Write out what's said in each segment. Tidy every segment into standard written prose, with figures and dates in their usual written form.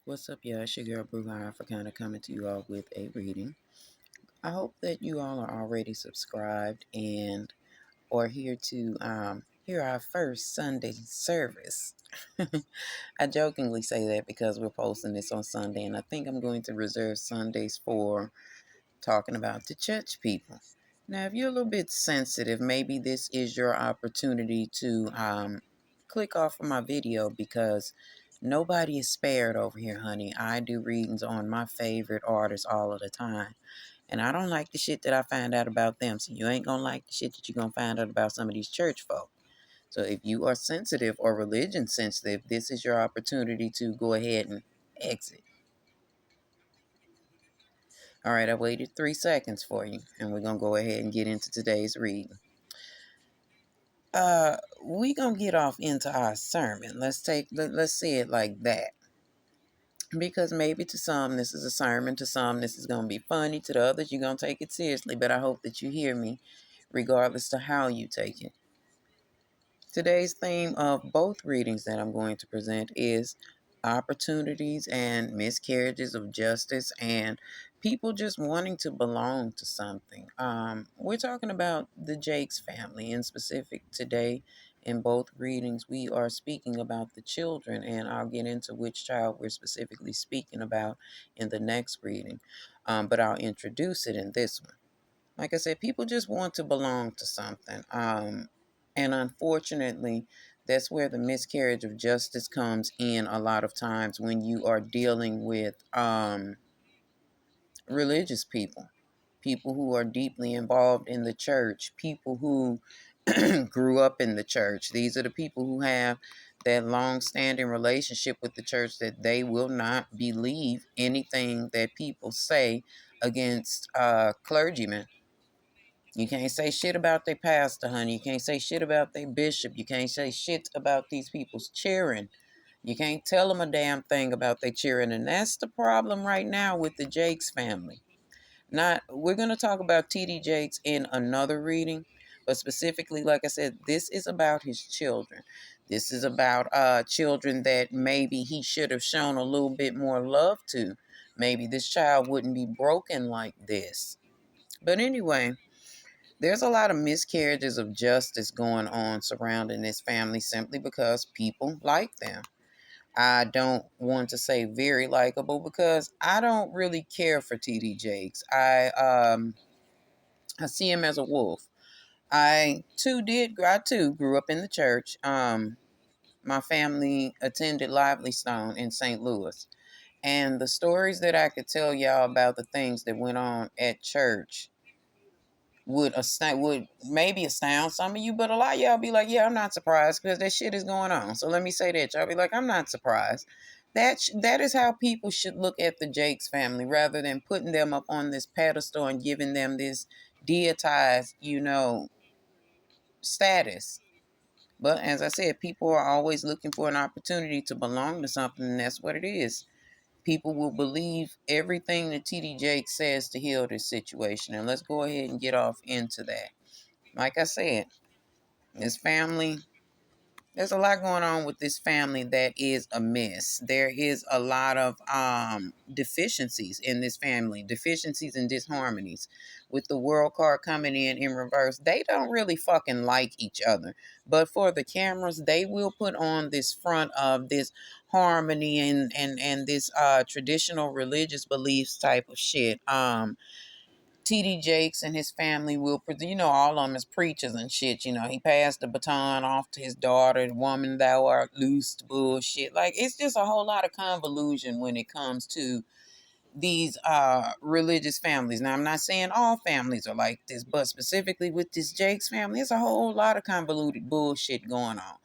What's up, y'all? It's your girl, BRUJAAFRICANA, coming to you all with a reading. I hope that you all are already subscribed and are here to hear our first Sunday service. I jokingly say that because we're posting this on Sunday, and I think I'm going to reserve Sundays for talking about the church people. Now, if you're a little bit sensitive, maybe this is your opportunity to click off of my video because nobody is spared over here, honey. I do readings on my favorite artists all of the time. And I don't like the shit that I find out about them. So you ain't gonna like the shit that you're gonna find out about some of these church folk. So if you are sensitive or religion sensitive, this is your opportunity to go ahead and exit. All right, I waited 3 seconds for you, and we're gonna go ahead and get into today's reading. We gonna get off into our sermon. Let's say it like that. Because maybe to some this is a sermon, to some this is gonna be funny, to the others you're gonna take it seriously. But I hope that you hear me, regardless to how you take it. Today's theme of both readings that I'm going to present is opportunities and miscarriages of justice and people just wanting to belong to something. We're talking about the Jakes family in specific today. In both readings, we are speaking about the children, and I'll get into which child we're specifically speaking about in the next reading. But I'll introduce it in this one. Like I said, people just want to belong to something. And unfortunately, that's where the miscarriage of justice comes in a lot of times when you are dealing with religious people, people who are deeply involved in the church, people who grew up in the church. These are the people who have that long-standing relationship with the church that they will not believe anything that people say against clergymen. You can't say shit about their pastor, honey. You can't say shit about their bishop. You can't say shit about these people's cheering. You can't tell them a damn thing about their cheering. And that's the problem right now with the Jakes family. Not, we're going to talk about T.D. Jakes in another reading. But specifically, like I said, this is about his children. This is about children that maybe he should have shown a little bit more love to. Maybe this child wouldn't be broken like this. But anyway, there's a lot of miscarriages of justice going on surrounding this family simply because people like them. I don't want to say very likable because I don't really care for TD Jakes. I see him as a wolf. I too grew up in the church. My family attended Lively Stone in St. Louis. And the stories that I could tell y'all about the things that went on at church would maybe astound some of you, but a lot of y'all be like, yeah, I'm not surprised because that shit is going on. So let me say that. Y'all be like, I'm not surprised. That is how people should look at the Jakes family rather than putting them up on this pedestal and giving them this deitized, status. But as I said, people are always looking for an opportunity to belong to something, and that's what it is. People will believe everything that TD Jake says to heal this situation. And let's go ahead and get off into that. Like I said, this family, there's a lot going on with this family that is amiss. There is a lot of deficiencies in this family, deficiencies and disharmonies. With the world card coming in reverse, they don't really fucking like each other. But for the cameras, they will put on this front of this harmony and this traditional religious beliefs type of shit. TD Jakes and his family will, all of them is preachers and shit. He passed the baton off to his daughter, woman thou art loosed, bullshit. Like, it's just a whole lot of convolution when it comes to these religious families. Now, I'm not saying all families are like this, but specifically with this Jakes family, there's a whole lot of convoluted bullshit going on.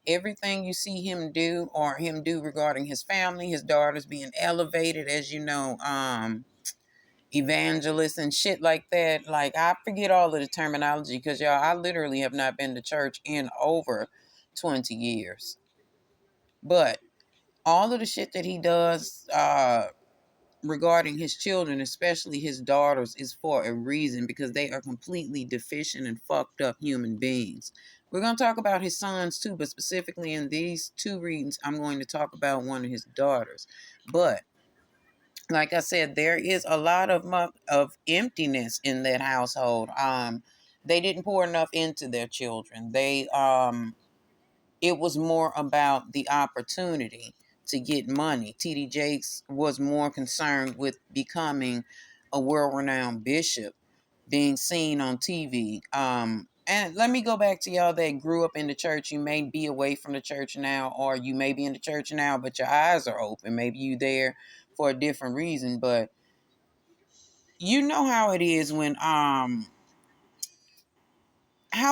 Everything you see him do regarding his family, his daughters being elevated, as evangelists and shit like that. Like, I forget all of the terminology because, y'all, I literally have not been to church in over 20 years. But all of the shit that he does regarding his children, especially his daughters, is for a reason because they are completely deficient and fucked up human beings. We're going to talk about his sons too, but specifically in these two readings, I'm going to talk about one of his daughters. But like I said, there is a lot of emptiness in that household. They didn't pour enough into their children. It was more about the opportunity to get money. T.D. Jakes was more concerned with becoming a world-renowned bishop, being seen on TV. And let me go back to y'all that grew up in the church. You may be away from the church now, or you may be in the church now, but your eyes are open. Maybe you there for a different reason, but you know how it is when how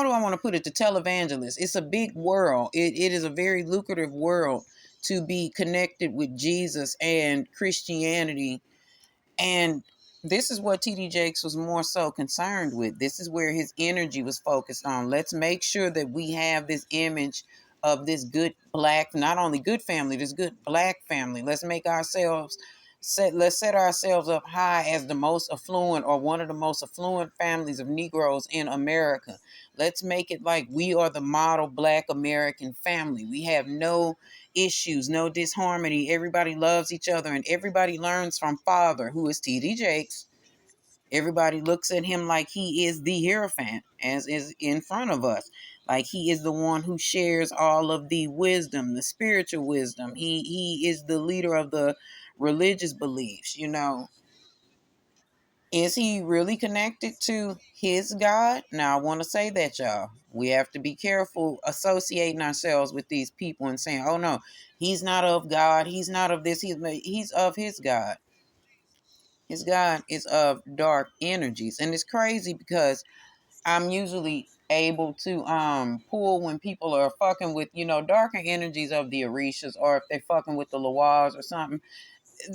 do I want to put it? The televangelist. It's a big world. It is a very lucrative world to be connected with Jesus and Christianity. And this is what T.D. Jakes was more so concerned with. This is where his energy was focused on. Let's make sure that we have this image of this good black, not only good family, this good black family. Let's make ourselves let's set ourselves up high as the most affluent or one of the most affluent families of Negroes in America. Let's make it like we are the model black American family. We have no issues, no disharmony. Everybody loves each other and everybody learns from Father, who is T.D. Jakes. Everybody looks at him like he is the Hierophant, as is in front of us. Like he is the one who shares all of the wisdom, the spiritual wisdom. He is the leader of the religious beliefs, you know. Is he really connected to his God? Now, I want to say that, y'all. We have to be careful associating ourselves with these people and saying, oh, no, he's not of God. He's not of this. He's of his God. His God is of dark energies. And it's crazy because I'm usually able to pull when people are fucking with, you know, darker energies of the Orishas, or if they're fucking with the LAWD'S or something.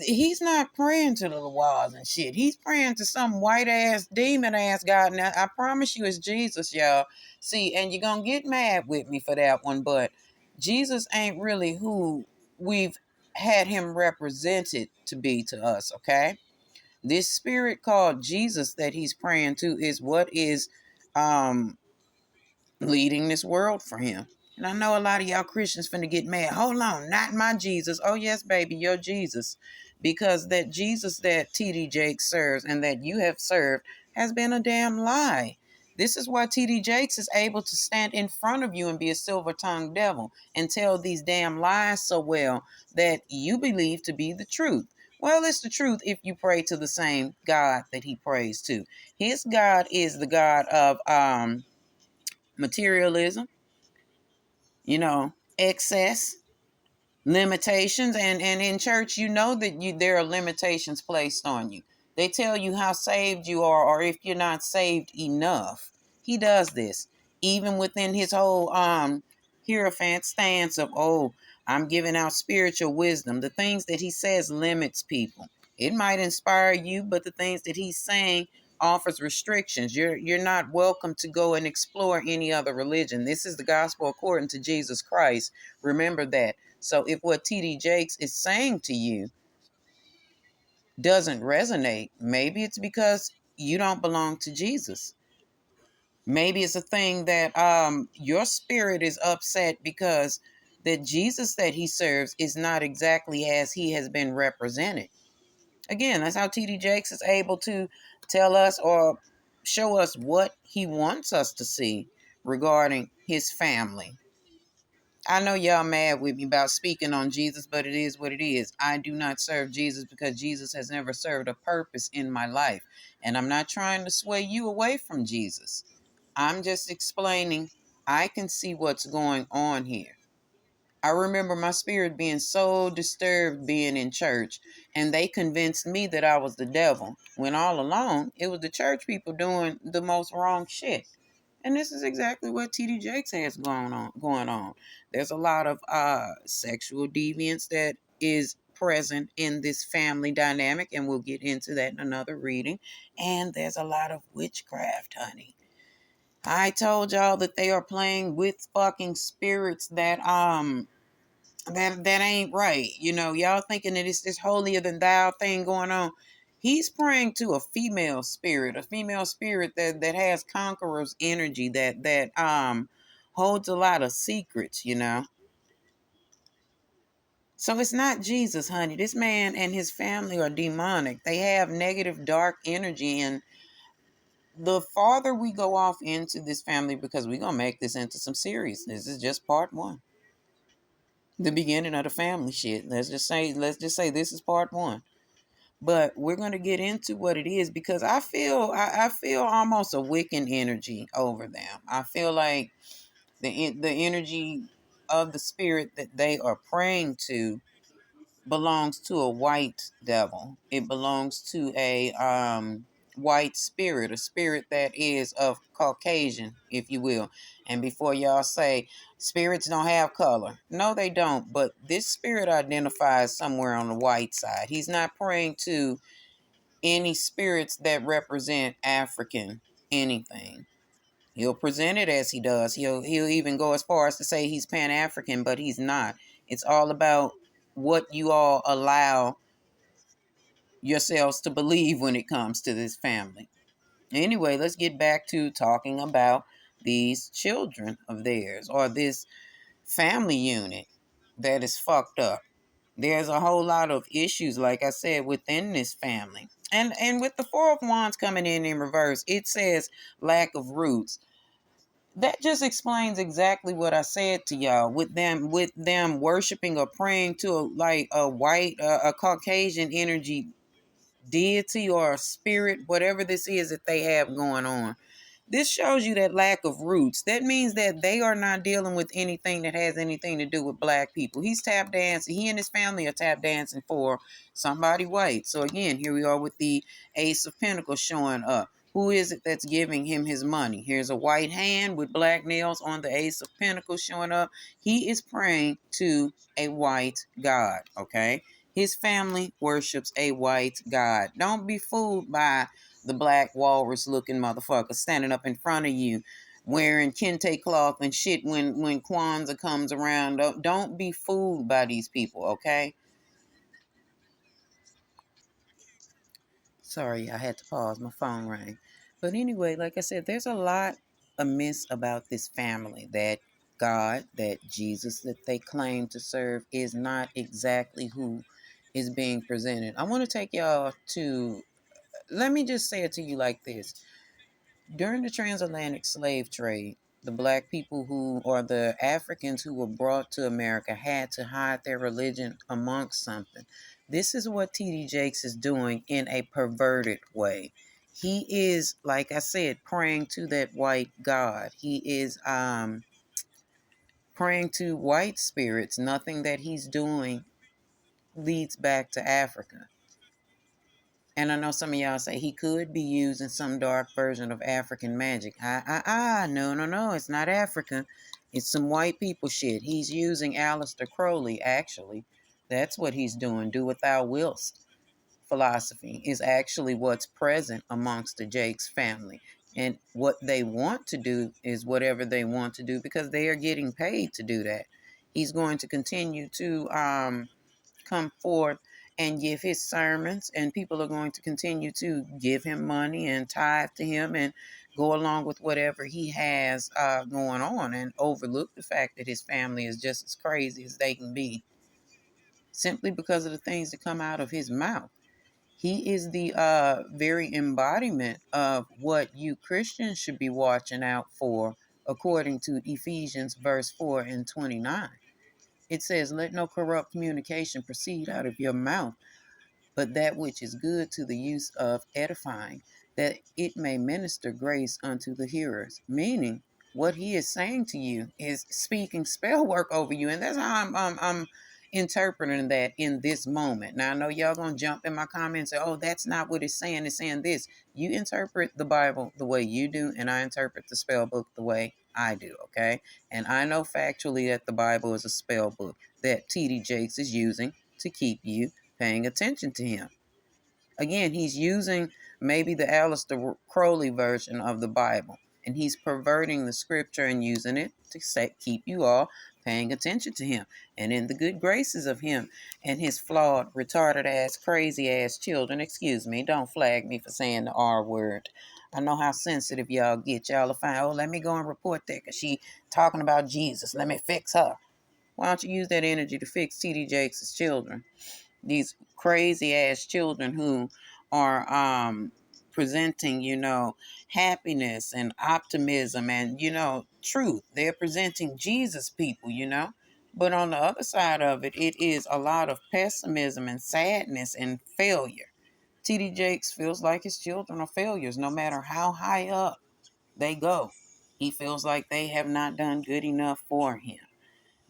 He's not praying to the walls and shit. He's praying to some white ass demon ass God. Now I promise you it's Jesus, y'all. See, and you're gonna get mad with me for that one, but Jesus ain't really who we've had him represented to be to us, okay? This spirit called Jesus that he's praying to is what is um leading this world for him. And I know a lot of y'all Christians finna get mad. Hold on, not my Jesus. Oh, yes, baby, your Jesus. Because that Jesus that T.D. Jakes serves and that you have served has been a damn lie. This is why T.D. Jakes is able to stand in front of you and be a silver-tongued devil and tell these damn lies so well that you believe to be the truth. Well, it's the truth if you pray to the same God that he prays to. His God is the God of materialism, you know, excess, limitations, and in church you know that there are limitations placed on you. They tell you how saved you are or if you're not saved enough. He does this even within his whole hierophant stance of, oh, I'm giving out spiritual wisdom. The things that he says limits people. It might inspire you, but the things that he's saying offers restrictions. You're not welcome to go and explore any other religion. This is the gospel according to Jesus Christ. Remember that. So if what T.D. Jakes is saying to you doesn't resonate, maybe it's because you don't belong to Jesus. Maybe it's a thing that your spirit is upset because the Jesus that he serves is not exactly as he has been represented. Again, that's how T.D. Jakes is able to tell us or show us what he wants us to see regarding his family. I know y'all mad with me about speaking on Jesus, but it is what it is. I do not serve Jesus because Jesus has never served a purpose in my life. And I'm not trying to sway you away from Jesus. I'm just explaining I can see what's going on here. I remember my spirit being so disturbed being in church, and they convinced me that I was the devil, when all along it was the church people doing the most wrong shit. And this is exactly what T.D. Jakes has going on. There's a lot of sexual deviance that is present in this family dynamic, and we'll get into that in another reading. And there's a lot of witchcraft, honey. I told y'all that they are playing with fucking spirits that ain't right. You know, y'all thinking that it's this holier than thou thing going on. He's praying to a female spirit that has conqueror's energy, that holds a lot of secrets, you know. So it's not Jesus, honey. This man and his family are demonic. They have negative, dark energy. And the farther we go off into this family, because we're going to make this into some serious. This is just part one. The beginning of the family shit. Let's just say this is part one. But we're going to get into what it is, because I feel almost a Wiccan energy over them. I feel like the energy of the spirit that they are praying to belongs to a white devil. It belongs to a white spirit, a spirit that is of Caucasian, if you will. And before y'all say spirits don't have color, no, they don't. But this spirit identifies somewhere on the white side. He's not praying to any spirits that represent African anything. He'll present it as he does. He'll even go as far as to say he's Pan-African, but he's not. It's all about what you all allow yourselves to believe when it comes to this family. Anyway, let's get back to talking about these children of theirs, or this family unit that is fucked up. There's a whole lot of issues, like I said, within this family. And with the Four of Wands coming in reverse, it says lack of roots. That just explains exactly what I said to y'all, with them worshiping or praying to a white a Caucasian energy deity or a spirit, whatever this is that they have going on. This shows you that lack of roots. That means that they are not dealing with anything that has anything to do with black people. He's tap dancing. He and his family are tap dancing for somebody white. So again, here we are with the Ace of Pentacles showing up. Who is it that's giving him his money? Here's a white hand with black nails on the Ace of Pentacles showing up. He is praying to a white god, okay? His family worships a white god. Don't be fooled by the black walrus looking motherfucker standing up in front of you wearing kente cloth and shit when Kwanzaa comes around. Don't be fooled by these people, okay? Sorry, I had to pause. My phone rang. But anyway, like I said, there's a lot amiss about this family. That God, that Jesus that they claim to serve is not exactly who is being presented. I want to take y'all to, let me just say it to you like this. During the transatlantic slave trade, the black people who, or the Africans who were brought to America, had to hide their religion amongst something. This is what T.D. Jakes is doing in a perverted way. He is, like I said, praying to that white God. He is praying to white spirits. Nothing that he's doing leads back to Africa. And I know some of y'all say he could be using some dark version of African magic. No, it's not Africa. It's some white people shit. He's using Aleister Crowley, actually. That's what he's doing. Do what thou wilt philosophy is actually what's present amongst the Jakes family. And what they want to do is whatever they want to do, because they are getting paid to do that. He's going to continue to come forth and give his sermons, and people are going to continue to give him money and tithe to him and go along with whatever he has going on, and overlook the fact that his family is just as crazy as they can be, simply because of the things that come out of his mouth. He is the very embodiment of what you Christians should be watching out for, according to Ephesians verse 4 and 29. It says, let no corrupt communication proceed out of your mouth, but that which is good to the use of edifying, that it may minister grace unto the hearers. Meaning, what he is saying to you is speaking spell work over you, and that's how I'm interpreting that in this moment. Now, I know y'all gonna jump in my comments and say, "Oh, that's not what it's saying. It's saying this." You interpret the Bible the way you do, and I interpret the spell book the way I do. Okay, and I know factually that the Bible is a spell book that T.D. Jakes is using to keep you paying attention to him. Again, he's using maybe the Aleister Crowley version of the Bible, and he's perverting the scripture and using it to keep you all paying attention to him and in the good graces of him and his flawed, retarded ass, crazy ass children. Excuse me, don't flag me for saying the R word. I know how sensitive y'all get. Y'all will find, oh, let me go and report that because she talking about Jesus. Let me fix her. Why don't you use that energy to fix TD Jakes' children? These crazy ass children who are presenting, happiness and optimism and, truth. They're presenting Jesus people, But on the other side of it, it is a lot of pessimism and sadness and failure. TD Jakes feels like his children are failures no matter how high up they go. He feels like they have not done good enough for him.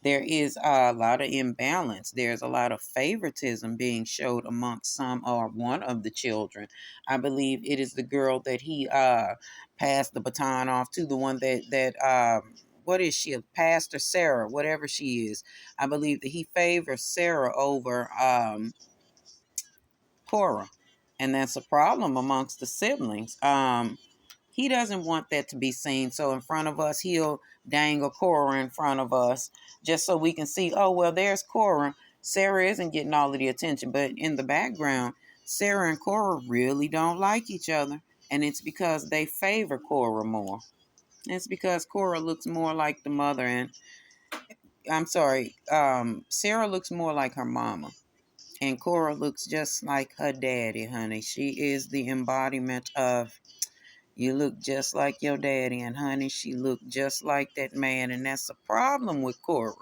There is a lot of imbalance. There's a lot of favoritism being showed amongst some or one of the children. I believe it is the girl that he passed the baton off to, the one that what is she, Pastor Sarah, whatever she is. I believe that he favors Sarah over Cora, and that's a problem amongst the siblings. He doesn't want that to be seen. So in front of us, he'll dangle Cora in front of us just so we can see, oh, well, there's Cora. Sarah isn't getting all of the attention. But in the background, Sarah and Cora really don't like each other. And it's because they favor Cora more. It's because Cora looks more like the mother. And I'm sorry, Sarah looks more like her mama. And Cora looks just like her daddy, honey. She is the embodiment of, you look just like your daddy, and honey, she looked just like that man, and that's a problem with Cora.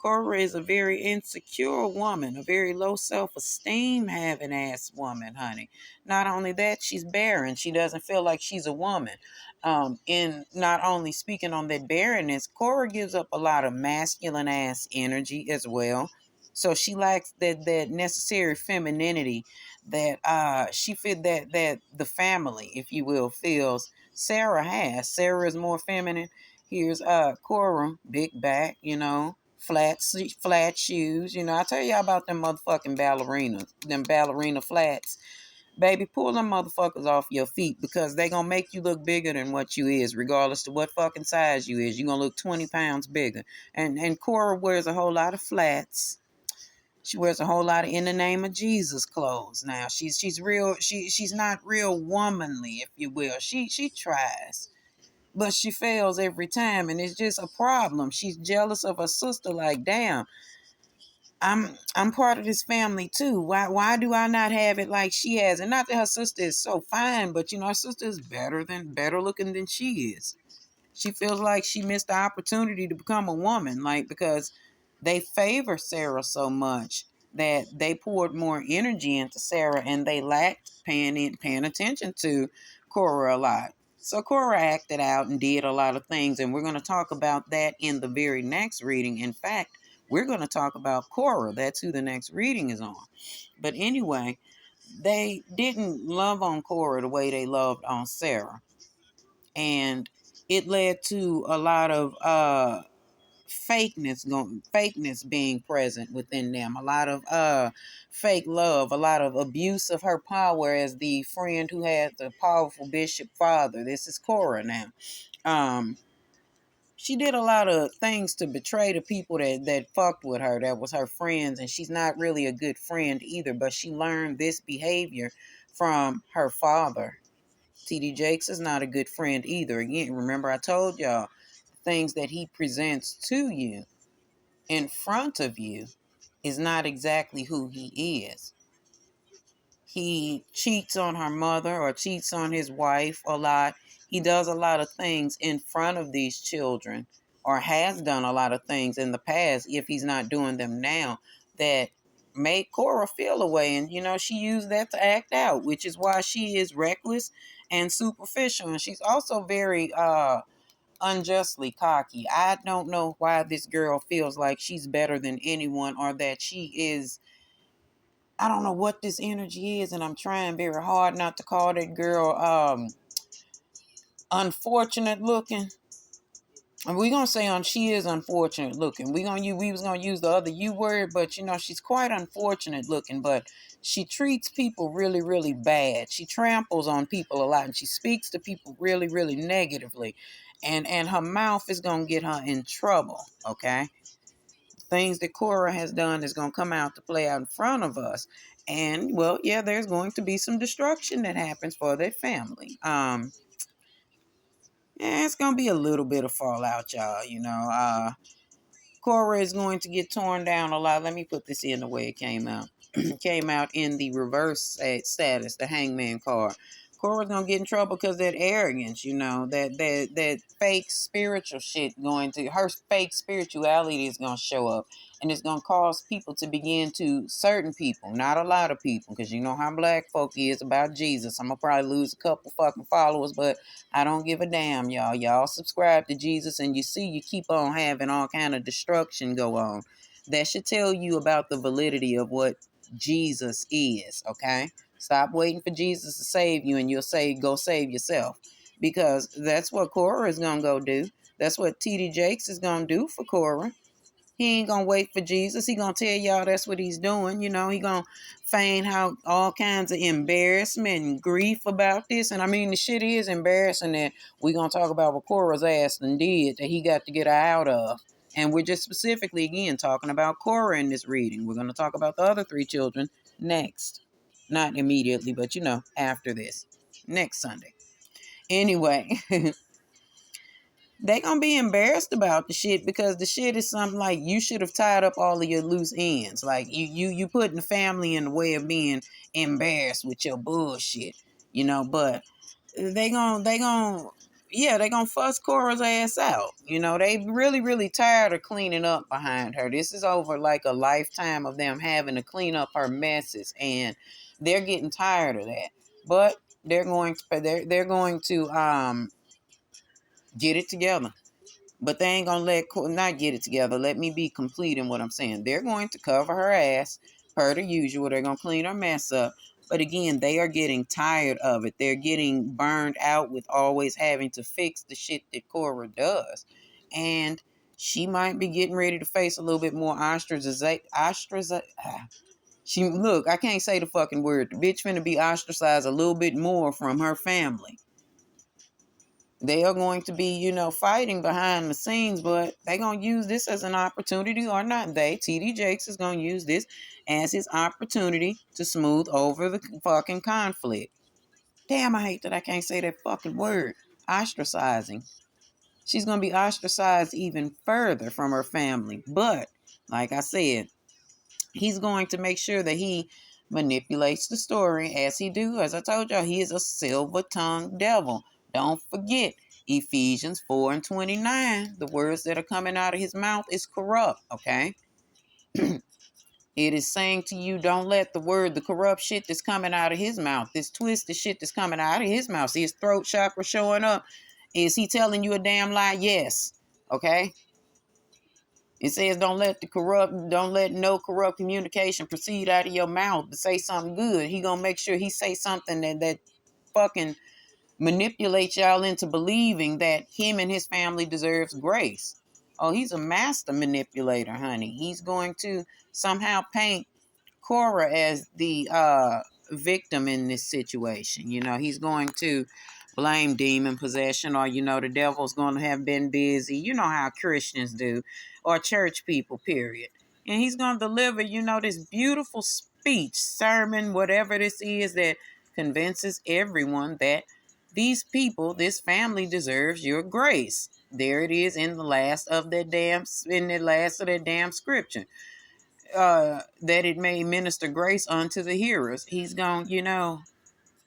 Cora is a very insecure woman, a very low self-esteem having ass woman, honey. Not only that, she's barren. She doesn't feel like she's a woman. In not only speaking on that barrenness, Cora gives up a lot of masculine ass energy as well. So she lacks that necessary femininity that she feel that the family, if you will, feels Sarah has. Sarah is more feminine. Here's Cora, big back, flat shoes. I tell y'all about them motherfucking ballerinas, them ballerina flats. Baby, pull them motherfuckers off your feet because they gonna make you look bigger than what you is, regardless of what fucking size you is. You gonna look 20 pounds bigger. And Cora wears a whole lot of flats. She wears a whole lot of in the name of Jesus clothes now. She's real. She's not real womanly, if you will. She tries, but she fails every time, and it's just a problem. She's jealous of her sister. Like, damn, I'm part of this family too. Why do I not have it like she has? And not that her sister is so fine, but her sister is better looking than she is. She feels like she missed the opportunity to become a woman, like, because they favor Sarah so much that they poured more energy into Sarah and they lacked paying attention to Cora a lot. So Cora acted out and did a lot of things, and we're going to talk about that in the very next reading. In fact, we're going to talk about Cora. That's who the next reading is on. But anyway, they didn't love on Cora the way they loved on Sarah. And it led to a lot of fakeness being present within them, a lot of fake love, a lot of abuse of her power as the friend who had the powerful bishop father. This is Cora now. She did a lot of things to betray the people that fucked with her, that was her friends, and she's not really a good friend either, but she learned this behavior from her father. TD Jakes is not a good friend either. Again, remember I told y'all, things that he presents to you in front of you is not exactly who he is. He cheats on her mother or cheats on his wife a lot. He does a lot of things in front of these children, or has done a lot of things in the past, if he's not doing them now, that make Cora feel away. And, she used that to act out, which is why she is reckless and superficial. And she's also very unjustly cocky. I don't know why this girl feels like she's better than anyone, or that she is, I don't know what this energy is, and I'm trying very hard not to call that girl unfortunate looking. And we're gonna say she is unfortunate looking. We was gonna use the other U word, but she's quite unfortunate looking, but she treats people really, really bad. She tramples on people a lot, and she speaks to people really, really negatively. And her mouth is gonna get her in trouble, okay? Things that Cora has done is gonna come out to play out in front of us. And well, yeah, there's going to be some destruction that happens for that family. Yeah, it's gonna be a little bit of fallout, y'all. Korra is going to get torn down a lot. Let me put this in the way it came out. It came out in the reverse status, the hangman card. Korra's gonna get in trouble because that arrogance, that fake spiritual shit her fake spirituality is gonna show up, and it's gonna cause people to begin to certain people, not a lot of people, because you know how black folk is about Jesus. I'm gonna probably lose a couple fucking followers, but I don't give a damn, y'all. Y'all subscribe to Jesus, and you keep on having all kind of destruction go on. That should tell you about the validity of what Jesus is, okay? Stop waiting for Jesus to save you, and go save yourself. Because that's what Korra is going to go do. That's what TD Jakes is going to do for Korra. He ain't gonna wait for Jesus. He gonna tell y'all that's what he's doing. He gonna feign how all kinds of embarrassment and grief about this. And I mean, the shit is embarrassing that we gonna talk about what Korra's ass and did that he got to get out of. And we're just specifically, again, talking about Korra in this reading. We're gonna talk about the other three children next. Not immediately, but after this. Next Sunday. Anyway. They gonna be embarrassed about the shit because the shit is something like you should have tied up all of your loose ends. Like you putting the family in the way of being embarrassed with your bullshit, but they gonna fuss Cora's ass out. They really, really tired of cleaning up behind her. This is over like a lifetime of them having to clean up her messes, and they're getting tired of that. But they're going to get it together. But they ain't gonna not get it together. Let me be complete in what I'm saying. They're going to cover her ass, per the usual. They're gonna clean her mess up. But again, they are getting tired of it. They're getting burned out with always having to fix the shit that Korra does. And she might be getting ready to face a little bit more look, I can't say the fucking word. The bitch finna be ostracized a little bit more from her family. They are going to be, fighting behind the scenes, but they're going to use this as an opportunity, or not they. TD Jakes is going to use this as his opportunity to smooth over the fucking conflict. Damn, I hate that I can't say that fucking word. Ostracizing. She's going to be ostracized even further from her family. But, like I said, he's going to make sure that he manipulates the story as he do. As I told y'all, he is a silver-tongued devil. Don't forget, Ephesians 4:29, the words that are coming out of his mouth is corrupt, okay? It is saying to you, don't let the corrupt shit that's coming out of his mouth, this twisted shit that's coming out of his mouth, see his throat chakra showing up. Is he telling you a damn lie? Yes, okay? It says don't let no corrupt communication proceed out of your mouth to say something good. He gonna make sure he say something that fucking manipulates y'all into believing that him and his family deserves grace. Oh, he's a master manipulator, honey. He's going to somehow paint Korra as the victim in this situation. He's going to blame demon possession, or the devil's going to have been busy. You know how Christians do, or church people, period. And he's going to deliver, this beautiful speech, sermon, whatever this is, that convinces everyone that these people, this family, deserves your grace. There it is in the last of that damn scripture. That it may minister grace unto the hearers. He's going,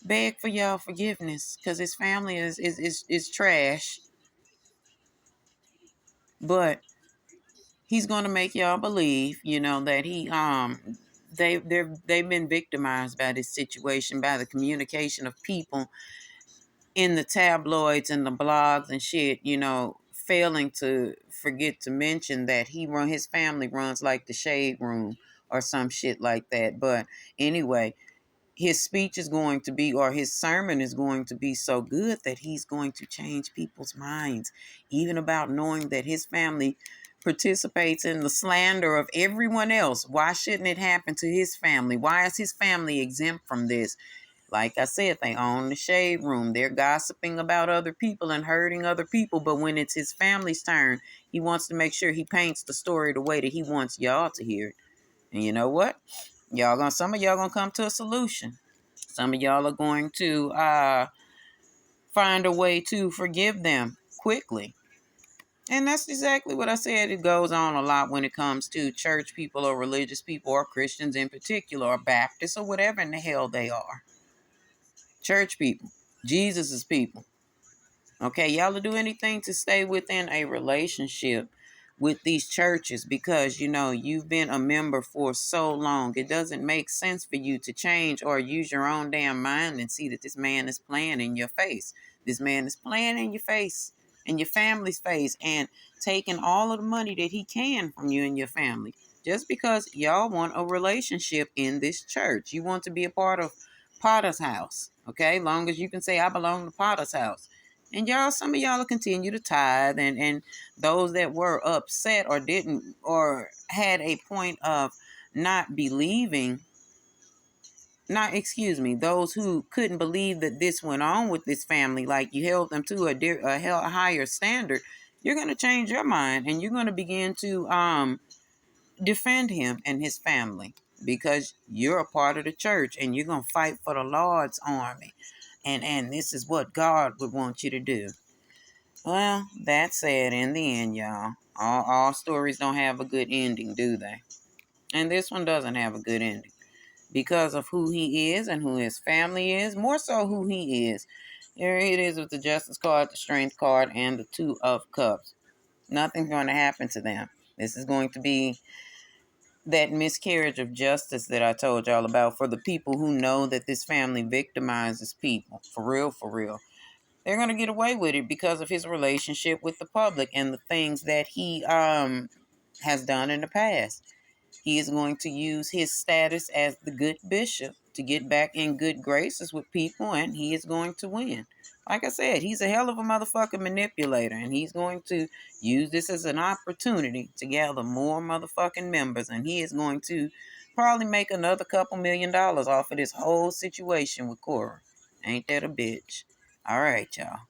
beg for y'all forgiveness because his family is trash. But he's going to make y'all believe, that they've been victimized by this situation, by the communication of people in the tabloids and the blogs and shit, failing to forget to mention that his family runs like the Shade Room or some shit like that. But anyway, his speech is going to be, or his sermon is going to be so good that he's going to change people's minds, even about knowing that his family participates in the slander of everyone else. Why shouldn't it happen to his family? Why is his family exempt from this? Like I said, they own the Shade Room. They're gossiping about other people and hurting other people. But when it's his family's turn, he wants to make sure he paints the story the way that he wants y'all to hear it. And you know what? Some of y'all gonna come to a solution. Some of y'all are going to find a way to forgive them quickly. And that's exactly what I said. It goes on a lot when it comes to church people or religious people or Christians in particular or Baptists or whatever in the hell they are. Church people, Jesus's people. Okay, y'all will do anything to stay within a relationship with these churches because, you've been a member for so long. It doesn't make sense for you to change or use your own damn mind and see that this man is playing in your face. This man is playing in your face, in your family's face, and taking all of the money that he can from you and your family. Just because y'all want a relationship in this church. You want to be a part of Potter's house. Okay, long as you can say, I belong to Potter's house. And y'all, some of y'all will continue to tithe, and those that were upset or didn't or had a point of not believing, not excuse me, those who couldn't believe that this went on with this family, like you held them to a higher standard, you're going to change your mind and you're going to begin to defend him and his family because you're a part of the church and you're going to fight for the Lord's army. And this is what God would want you to do. Well, that said, in the end, y'all, all stories don't have a good ending, do they? And this one doesn't have a good ending because of who he is and who his family is, more so who he is. Here it is with the Justice card, the Strength card, and the Two of Cups. Nothing's going to happen to them. This is going to be that miscarriage of justice that I told y'all about for the people who know that this family victimizes people. For real, for real. They're going to get away with it because of his relationship with the public and the things that he has done in the past. He is going to use his status as the good bishop to get back in good graces with people, and he is going to win. Like I said, he's a hell of a motherfucking manipulator, and he's going to use this as an opportunity to gather more motherfucking members, and he is going to probably make another couple $1,000,000 off of this whole situation with Cora. Ain't that a bitch? All right, y'all.